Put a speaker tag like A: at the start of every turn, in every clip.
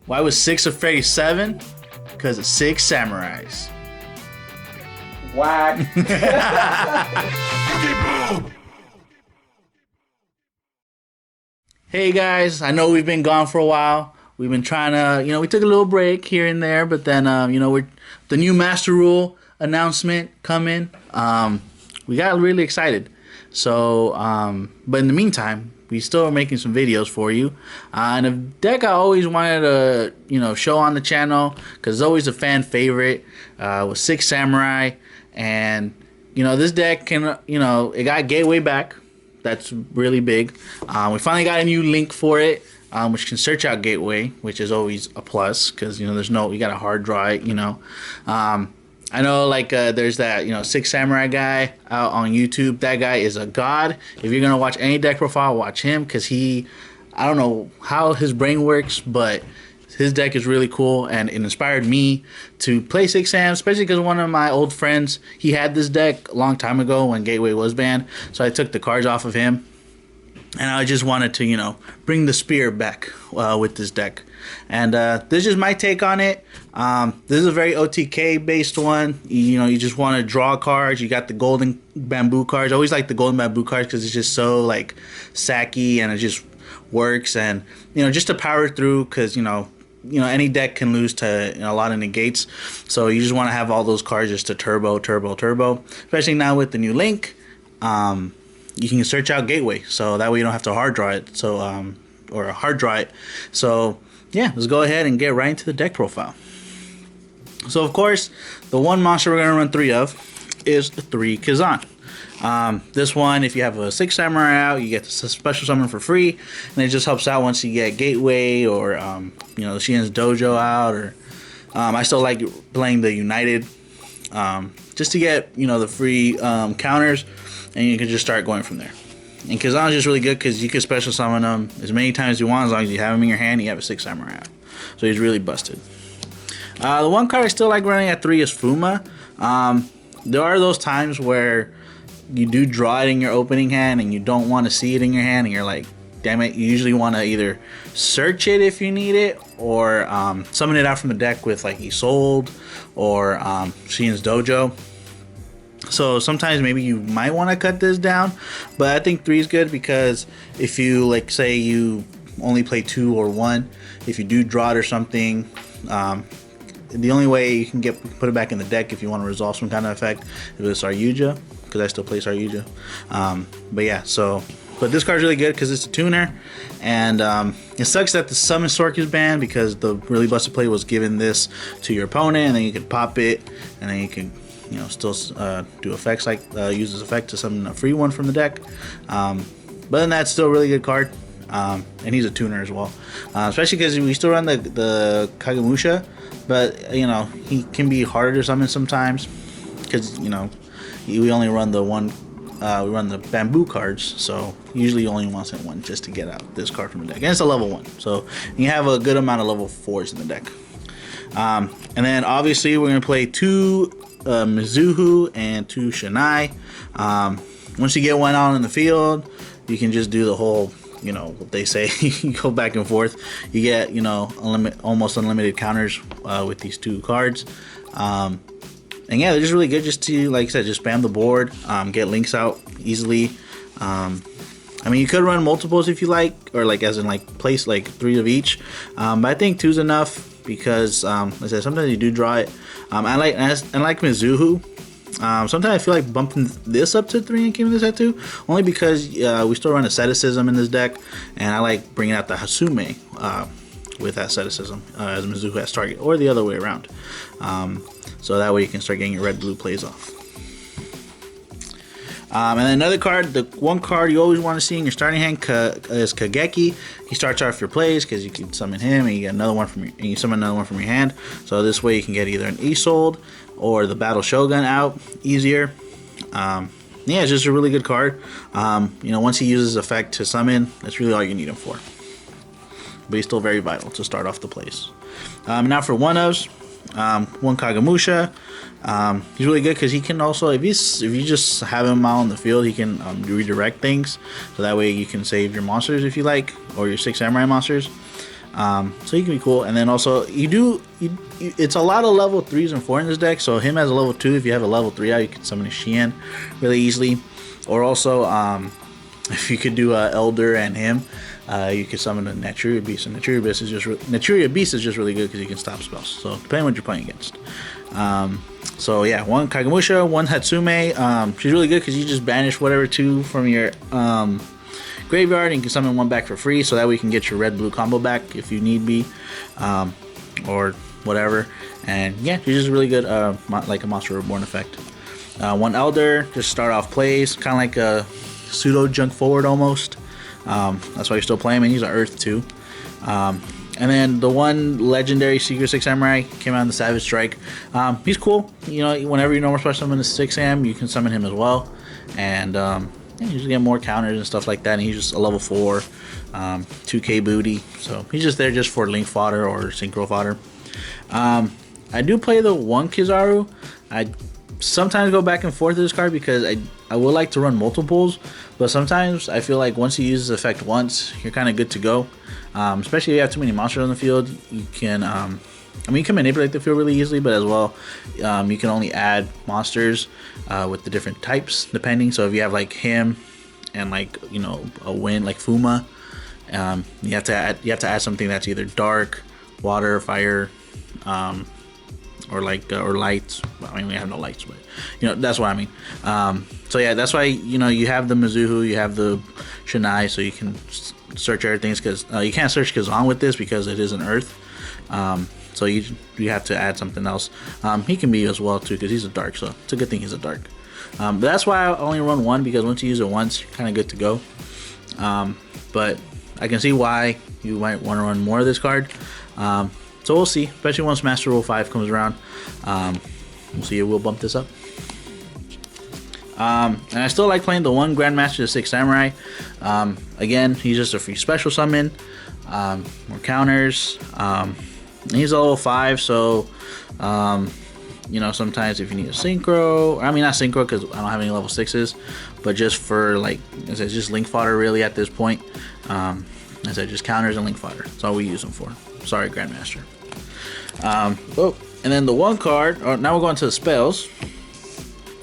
A: Why was 6 afraid of 7? Because it's 6 samurais.
B: Whack.
C: YuGiBOOM!
A: Hey guys, I know we've been gone for a while. We've been trying to, we took a little break here and there, but then, we're the new Master Rule announcement coming. We got really excited. So, but in the meantime, we still are making some videos for you. And a deck I always wanted to, show on the channel because it's always a fan favorite. Was 6 Samurai, and this deck can, it got Gateway back. That's really big. We finally got a new link for it, which can search out Gateway, which is always a plus because there's no, you got to hard draw it. I know there's that 6 Samurai guy out on YouTube. That guy is a god. If you're gonna watch any deck profile, watch him because I don't know how his brain works, but his deck is really cool and it inspired me to play 6 Sam, especially because one of my old friends, he had this deck a long time ago when Gateway was banned, so I took the cards off of him and I just wanted to bring the spear back with this deck. And this is my take on it. This is a very OTK based one. You just want to draw cards. You got the golden bamboo cards. I always like the golden bamboo cards because it's just so sacky and it just works. And just to power through because any deck can lose to a lot of negates. So you just want to have all those cards just to turbo. Especially now with the new link, you can search out Gateway. So that way you don't have to hard draw it. So or hard draw it. So yeah, let's go ahead and get right into the deck profile. So of course, the one monster we're going to run 3 of is the 3 Kazan. This one, if you have a 6 Samurai out, you get the special summon for free, and it just helps out once you get Gateway or Shien's Dojo out. Or I still like playing the United, just to get the free counters, and you can just start going from there. And Kazan is just really good because you can special summon him as many times as you want, as long as you have him in your hand. You have a 6 Samurai out, so he's really busted. The one card I still like running at 3 is Fuma. There are those times where you do draw it in your opening hand and you don't want to see it in your hand, and you're like, damn it. You usually want to either search it if you need it, or summon it out from the deck with Isolde or Shien's Dojo. So sometimes maybe you might want to cut this down, but I think 3 is good because if you say you only play 2 or 1, if you do draw it or something, the only way you can put it back in the deck if you want to resolve some kind of effect is with Saryuja, because I still play Saryuja. But yeah, but this card's really good because it's a tuner, and it sucks that the Summon Sork is banned because the really busted play was giving this to your opponent, and then you could pop it, and then you can still do effects use this effect to summon a free one from the deck. But then that's still a really good card, and he's a tuner as well, especially because we still run the Kagemusha, but he can be harder to summon sometimes because we only run the one. We run the bamboo cards, so usually you only want to send 1 just to get out this card from the deck, and it's a level 1, so you have a good amount of level 4s in the deck. And then obviously we're gonna play 2 Mizuho and 2 Shinai. Once you get one out in the field, you can just do the whole, what they say, you go back and forth. You get, almost unlimited counters with these 2 cards. And yeah, they're just really good just to, like I said, just spam the board, get links out easily. I mean, you could run multiples if you like, or as in place 3 of each. But I think 2's enough because, like I said, sometimes you do draw it. I like Mizuho. Sometimes I feel like bumping this up to 3 and keeping this at 2, only because we still run asceticism in this deck, and I like bringing out the Hasume with asceticism as Mizuho has target, or the other way around. So that way you can start getting your red-blue plays off. And then another card, the one card you always want to see in your starting hand is Kageki. He starts off your plays because you can summon him, and you get another one and you summon another one from your hand. So this way you can get either an Isolde or the Battle Shogun out easier. Yeah, it's just a really good card. Once he uses effect to summon, that's really all you need him for. But he's still very vital to start off the plays. Now for one-ofs. One Kagemusha. He's really good because he can also, if you just have him out on the field, he can redirect things, so that way you can save your monsters if you like, or your 6 samurai monsters. So he can be cool. And then also it's a lot of level 3s and 4 in this deck. So him as a level 2, if you have a level 3 out, you can summon a Xian really easily. Or also if you could do Elder and him, you could summon a Naturia Beast. And Naturia Beast is just really good because you can stop spells. So depending on what you're playing against. So yeah, one Kagemusha, one Hatsume. She's really good because you just banish whatever 2 from your graveyard and you can summon 1 back for free. So that way you can get your red-blue combo back if you need be, or whatever. And yeah, she's just really good, like a Monster Reborn effect. One Elder, just start off plays, kind of like a pseudo junk forward almost. That's why you're still playing him, and he's an Earth too. And then the one legendary Secret 6 Samurai came out in the Savage Strike. He's cool. You know, whenever you normal special summon a 6am, you can summon him as well. And yeah, you just get more counters and stuff like that. And he's just a level 4, 2k booty. So he's just there just for link fodder or synchro fodder. I do play the one Kizaru. I sometimes go back and forth with this card because I would like to run multiples, but sometimes I feel like once you use this effect once, you're kind of good to go. Especially if you have too many monsters on the field, you can you can manipulate the field really easily, but as well, you can only add monsters with the different types depending. So if you have like him and like, you know, a wind like Fuma, you have to add something that's either dark, water, fire, or like or lights. Well, I mean, we have no lights, but you know, that's what I mean. So yeah, that's why, you know, you have the Mizuhu, you have the Shinai, so you can search everything, because you can't search Kazan with this because it is an Earth. So you have to add something else. He can be as well too because he's a dark, so it's a good thing he's a dark. But that's why I only run one, because once you use it once, you're kind of good to go. But I can see why you might want to run more of this card. So we'll see, especially once Master Rule 5 comes around. We'll see if we'll bump this up. And I still like playing the one Grandmaster, the 6 Samurai. Again, he's just a free special summon, more counters. He's a level 5, so you know, sometimes if you need a synchro, I mean not synchro because I don't have any level 6s, but just for like I said, just link fodder really at this point. I said just counters and link fodder. That's all we use them for. Sorry, Grandmaster. And then the one card. Now we're going to the spells.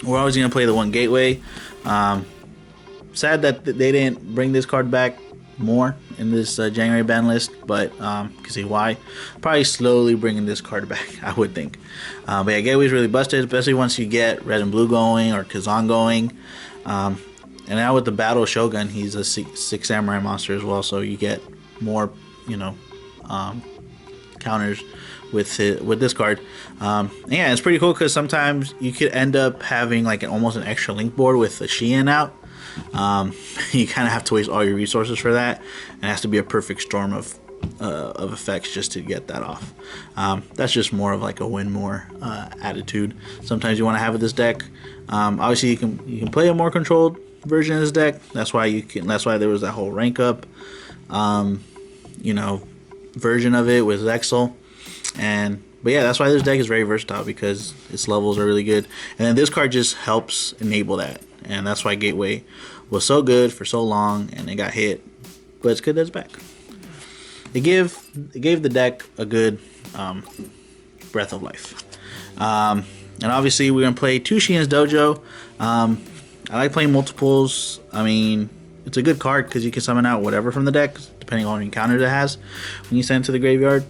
A: We're always going to play the one Gateway. Sad that they didn't bring this card back more in this January ban list, but can see why. Probably slowly bringing this card back, I would think. But yeah, Gateway is really busted, especially once you get Red and Blue going or Kazan going. And now with the Battle Shogun, he's a 6 Samurai monster as well, so you get more, you know, counters with this card. Yeah, it's pretty cool because sometimes you could end up having like almost an extra link board with a Xian out. You kind of have to waste all your resources for that, and it has to be a perfect storm of effects just to get that off. That's just more of like a win more attitude sometimes you want to have with this deck. Obviously you can play a more controlled version of this deck. That's why there was that whole rank up you know, version of it with Zexal. But yeah, that's why this deck is very versatile, because its levels are really good, and then this card just helps enable that, and that's why Gateway was so good for so long and it got hit, but it's good that it's back. It gave the deck a good breath of life. And obviously we're gonna play 2 Xian's Dojo. I like playing multiples. I mean, it's a good card because you can summon out whatever from the deck depending on the encounters it has when you send it to the graveyard.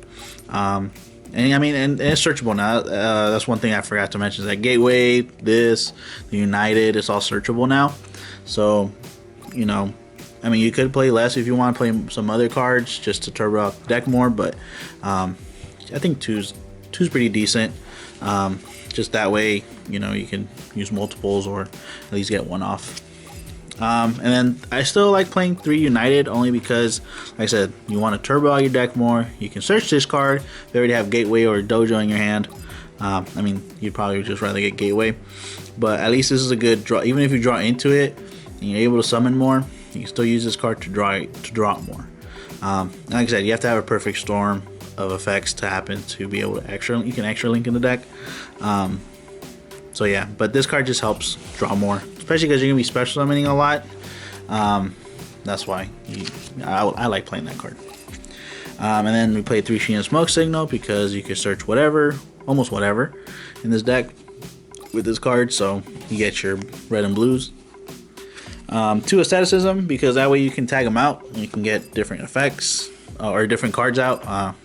A: And I mean, and it's searchable now. That's one thing I forgot to mention, is that Gateway, the United, it's all searchable now. So, you know, I mean, you could play less if you want to play some other cards just to turbo out the deck more, but I think two's pretty decent. Just that way, you know, you can use multiples or at least get one off. And then I still like playing 3 United, only because, like I said, you want to turbo out your deck more. You can search this card if you already have Gateway or Dojo in your hand. I mean, you'd probably just rather get Gateway, but at least this is a good draw. Even if you draw into it and you're able to summon more, you can still use this card to draw more. Like I said, you have to have a perfect storm of effects to happen to be able to you can extra link in the deck. So yeah, but this card just helps draw more, especially because you're gonna be special summoning a lot. That's why I like playing that card. And then we play 3 Sheehan Smoke Signal because you can search whatever, almost whatever, in this deck with this card. So you get your red and blues. 2 Asceticism because that way you can tag them out and you can get different effects or different cards out.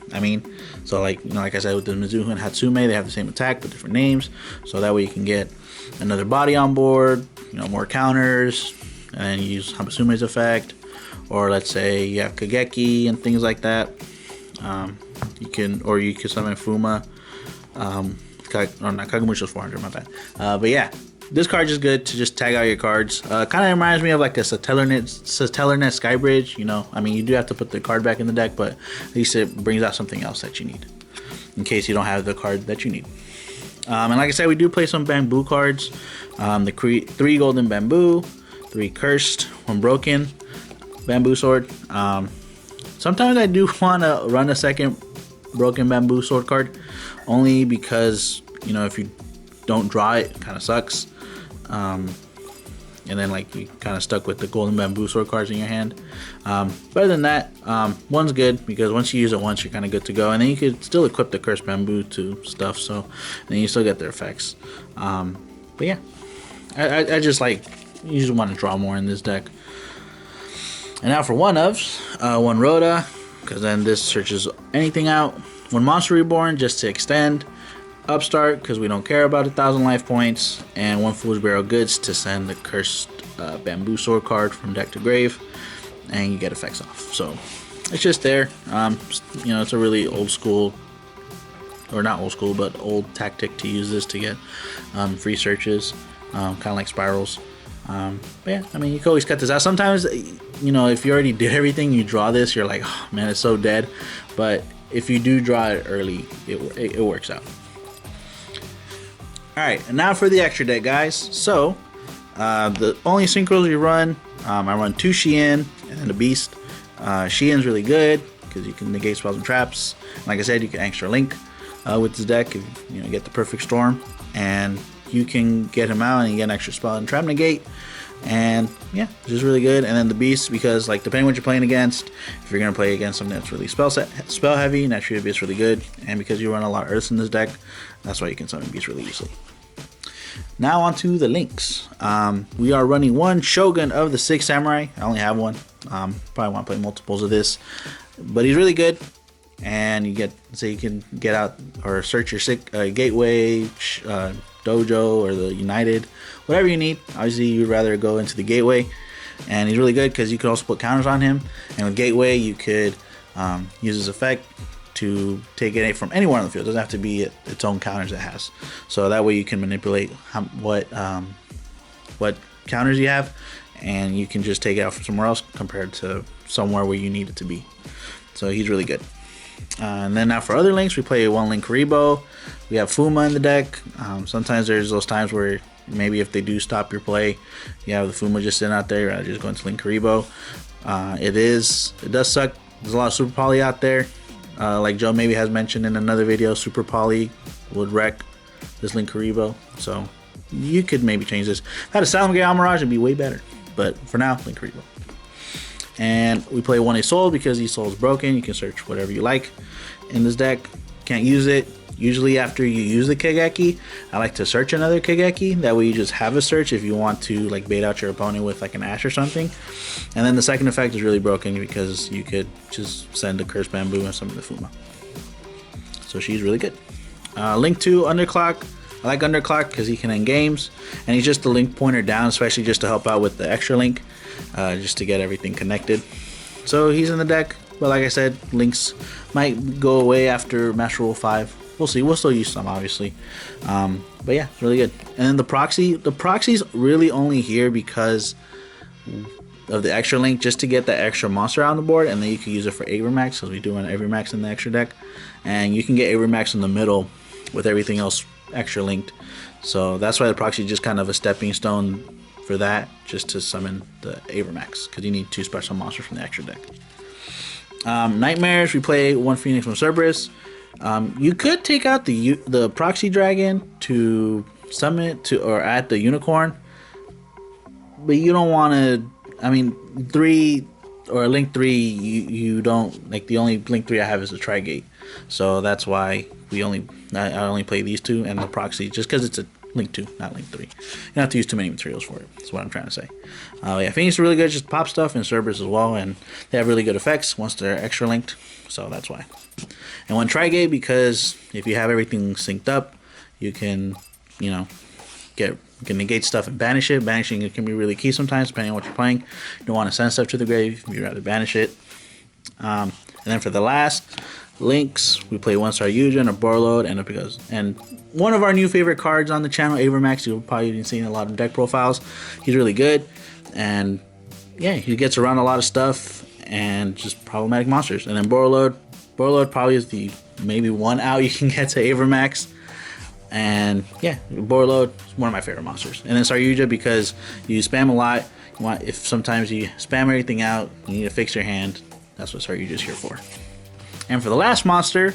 A: So like like I said with the Mizuho and Hatsume, they have the same attack but different names. So that way you can get another body on board, more counters, and use Hamasume's effect. Or let's say you have Kageki and things like that. You can summon Fuma. Not Kagemusha's 400, my bad. But yeah, this card is good to just tag out your cards. Kind of reminds me of like a Satellarnet Skybridge. You do have to put the card back in the deck, but at least it brings out something else that you need in case you don't have the card that you need. And like I said, we do play some bamboo cards. The 3 golden bamboo, 3 cursed, 1 broken bamboo sword. Sometimes I do want to run a second broken bamboo sword card, only because if you don't draw it kind of sucks. And then like you kind of stuck with the golden bamboo sword cards in your hand. But other than that, 1's good because once you use it once, you're kind of good to go. And then you could still equip the cursed bamboo to stuff, so then you still get their effects. But yeah, I just like, you just want to draw more in this deck. And now for 1-ofs, 1 Rhoda, because then this searches anything out. 1 Monster Reborn just to extend. Upstart because we don't care about 1,000 life points, and 1 Fool's Barrel Goods to send the cursed bamboo sword card from deck to grave, and you get effects off. So it's just there. It's a really old school, or not old school, but old tactic to use this to get free searches, kind of like spirals. But yeah, you can always cut this out. Sometimes, if you already did everything, you draw this, you're like, oh man, it's so dead. But if you do draw it early, it works out. Alright, and now for the extra deck, guys. So, the only synchros we run, I run 2 Sheehan and then a Beast. Sheehan's really good because you can negate spells and traps. Like I said, you can extra link with this deck if you get the perfect storm, and you can get him out and you get an extra spell and trap negate. And yeah, it's just really good. And then the Beast, because like depending on what you're playing against, if you're gonna play against something that's really spell heavy, naturally Beast really good. And because you run a lot of Earths in this deck, that's why you can summon Beast really easily. Now onto the links. We are running 1 Shogun of the 6 Samurai. I only have 1. Probably want to play multiples of this, but he's really good. And you can get out or search your gateway, dojo, or the United, whatever you need. Obviously, you'd rather go into the gateway, and he's really good because you can also put counters on him. And with gateway, you could use his effect to take it from anywhere on the field. It doesn't have to be its own counters it has. So that way you can manipulate what counters you have, and you can just take it out from somewhere else compared to somewhere where you need it to be. So he's really good. And then now for other links, we play 1 Link Karibo. We have Fuma in the deck. Sometimes there's those times where maybe if they do stop your play, you have the Fuma just sitting out there, rather just going to Link Karibo. It does suck. There's a lot of Super Poly out there. Like Joe maybe has mentioned in another video, Super Poly would wreck this Link Karibo. So you could maybe change this. If I had a Salamangreat Almirage, it'd be way better. But for now, Link Karibo. And we play 1 Isoul because Isoul is broken. You can search whatever you like in this deck. Can't use it. Usually after you use the Kageki, I like to search another Kageki. That way you just have a search if you want to like bait out your opponent with like an Ash or something. And then the second effect is really broken because you could just send a Cursed Bamboo and summon the Fuma. So she's really good. Link to Underclock. I like Underclock because he can end games. And he's just the link pointer down, especially just to help out with the extra link. Just to get everything connected. So he's in the deck. But like I said, links might go away after Master Rule 5. We'll see. We'll still use some, obviously. But yeah, it's really good. And then the proxy's really only here because of the extra link, just to get that extra monster on the board, and then you can use it for Avermax, because we do want Avermax in the extra deck. And you can get Avermax in the middle with everything else extra linked. So that's why the proxy is just kind of a stepping stone for that, just to summon the Avermax, because you need 2 special monsters from the extra deck. Nightmares, we play 1 Phoenix from Cerberus. You could take out the proxy dragon to summon it to, or add the unicorn, but you don't want to. I mean, 3 or Link 3, you don't like, the only Link 3 I have is a Tri-Gate, so that's why I only play these two and the proxy, just because it's a Link 2, not Link 3. You don't have to use too many materials for it. That's what I'm trying to say. Yeah, Phoenix is really good, just pop stuff, and Cerberus as well, and they have really good effects once they're extra linked, so that's why. And one Tri-Gate, because if you have everything synced up, you can, you know, you can negate stuff and banish it. Banishing it can be really key sometimes, depending on what you're playing. You don't want to send stuff to the grave. You'd rather banish it. And then for the last links, we play 1-star Yujin or Borload, and one of our new favorite cards on the channel, Avermax. You've probably been seeing a lot of deck profiles. He's really good, and yeah, he gets around a lot of stuff and just problematic monsters. And then Borload probably is the maybe one out you can get to Avermax. And yeah, Borload is one of my favorite monsters. And then Saryuja, because you spam a lot. If sometimes you spam everything out, you need to fix your hand. That's what Saryuja is here for. And for the last monster,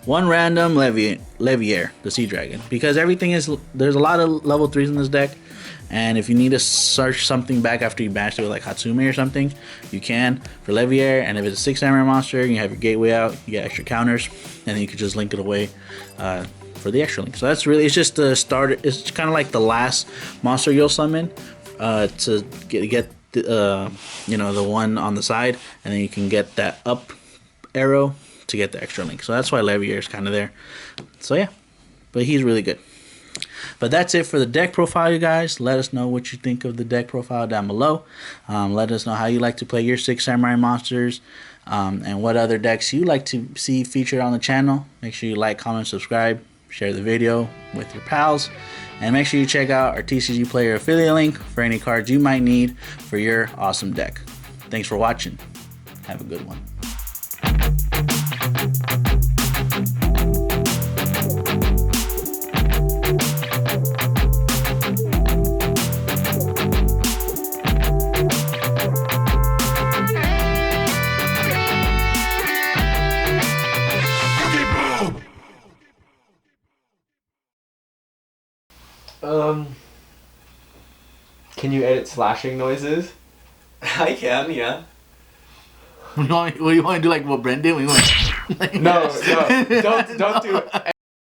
A: one random Leviair, the Sea Dragon, because there's a lot of level 3s in this deck. And if you need to search something back after you bash it with like Hatsume or something, you can for Leviair. And if it's a 6 samurai monster and you have your gateway out, you get extra counters, and then you can just link it away for the extra link. So that's really, it's just the starter. It's kind of like the last monster you'll summon to get the the one on the side, and then you can get that up arrow to get the extra link. So that's why Leviair is kind of there. So yeah, but he's really good. But that's it for the deck profile, you guys. Let us know what you think of the deck profile down below. Let us know how you like to play your 6 samurai monsters, and what other decks you like to see featured on the channel. Make sure you like, comment, subscribe, share the video with your pals, and make sure you check out our TCG Player affiliate link for any cards you might need for your awesome deck. Thanks for watching. Have a good one.
B: Can you edit slashing noises?
C: I can, yeah.
A: What do you want to do, like what Brent did?
B: No, don't do it.